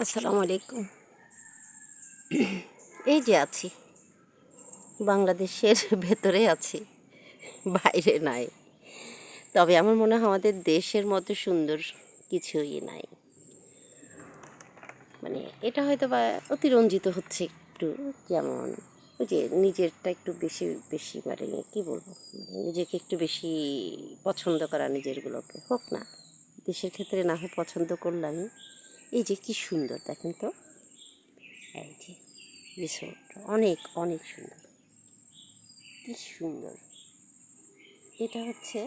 আসসালামু আলাইকুম। এই যে আছি, বাংলাদেশের ভেতরে আছি, বাইরে নাই। তবে আমার মনে হয় আমাদের দেশের মতো সুন্দর কিছুই নাই। মানে এটা হয়তো বা অতিরঞ্জিত হচ্ছে একটু, যেমন ওই যে নিজেরটা একটু বেশি বেশি মানে কী বলবো, মানে নিজেকে একটু বেশি পছন্দ করা, নিজেরগুলোকে হোক না, দেশের ক্ষেত্রে না হোক পছন্দ করলাম। এই যে কি সুন্দর দেখেন তো, এই যে রিসোর্ট অনেক অনেক সুন্দর, কি সুন্দর। এটা হচ্ছে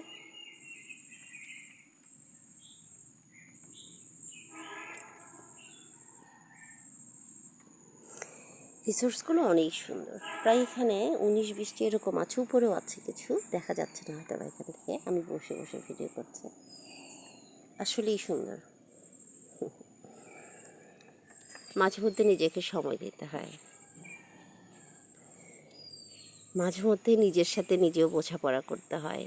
রিসোর্টসগুলো অনেক সুন্দর। প্রায় এখানে 19-20টি এরকম আছে, উপরেও আছে কিছু, দেখা যাচ্ছে না হয়তো বা এখান থেকে, আমি বসে বসে ভিডিও করছি। আসলেই সুন্দর। মাঝে মধ্যে নিজেকে সময় দিতে হয়, মাঝে মধ্যে নিজের সাথে নিজেও বোঝাপড়া করতে হয়।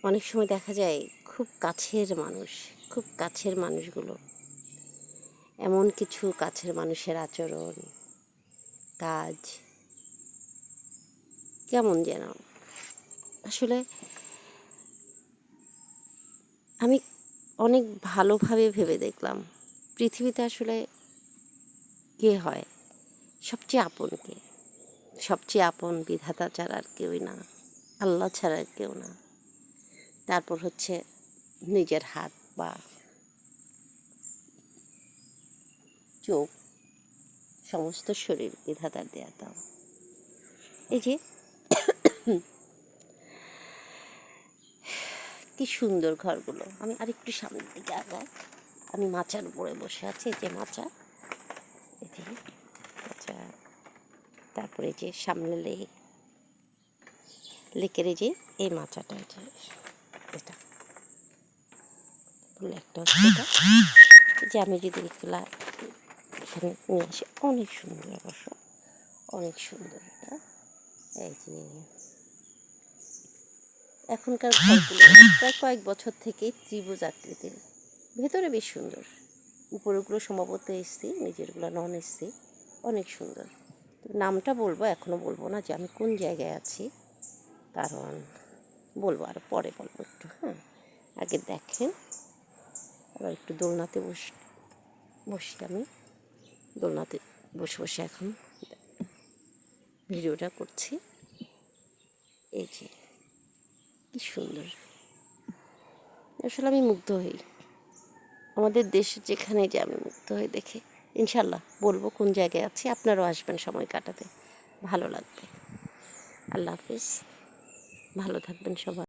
অনেক সময় দেখা যায় খুব কাছের মানুষ, খুব কাছের মানুষগুলো, এমন কিছু কাছের মানুষের আচরণ, কাজ কেমন যেন, আসলে আমি অনেক ভালোভাবে ভেবে দেখলাম পৃথিবীতে আসলে কে হয়, সবচেয়ে আপন কে? সবচেয়ে আপন বিধাতা ছাড়া আর কেউই না, আল্লাহ ছাড়া আর কেউ না। তারপর হচ্ছে নিজের হাত পা চোখ, সমস্ত শরীর বিধাতার দেয়া দাও। এই যে কি সুন্দর ঘরগুলো। আমি আরেকটু সামনের দিকে আগাই, আমি মাচার উপরে বসে আছি, এই যে মাচা, এই যে মাচা, তারপরে যে সামনে লেক, লেকের এই যে এই মাচাটা, এই যে এটা লেকটা হচ্ছে এটা, এই যে আমি যদি এগুলা এখানে নিয়ে আসি, অনেক সুন্দর অবশ্য, অনেক সুন্দর এটা। এই যে এখনকার ঘরগুলো প্রায় কয়েক বছর থেকেই ত্রিভুজ আকৃতির, ভেতরে বেশ সুন্দর, উপরগুলো সম্ভবত এসছি, নিজেরগুলো নন এসছি, অনেক সুন্দর। নামটা বলবো, এখনও বলবো না যে আমি কোন জায়গায় আছি, কারণ বলবো আর পরে বলবো একটু, হ্যাঁ। আগে দেখেন, আবার একটু দোলনাতে বসি আমি, দোলনাতে বসে বসে এখন ভিডিওটা করছি। এই যে কি সুন্দর, আসলে আমি মুগ্ধ হই, আমাদের দেশে যেখানে যে আমি মুগ্ধ হই দেখে। ইনশাল্লাহ বলবো কোন জায়গায় আছি, আপনারাও আসবেন সময় কাটাতে, ভালো লাগবে। আল্লাহ হাফিজ, ভালো থাকবেন সবাই।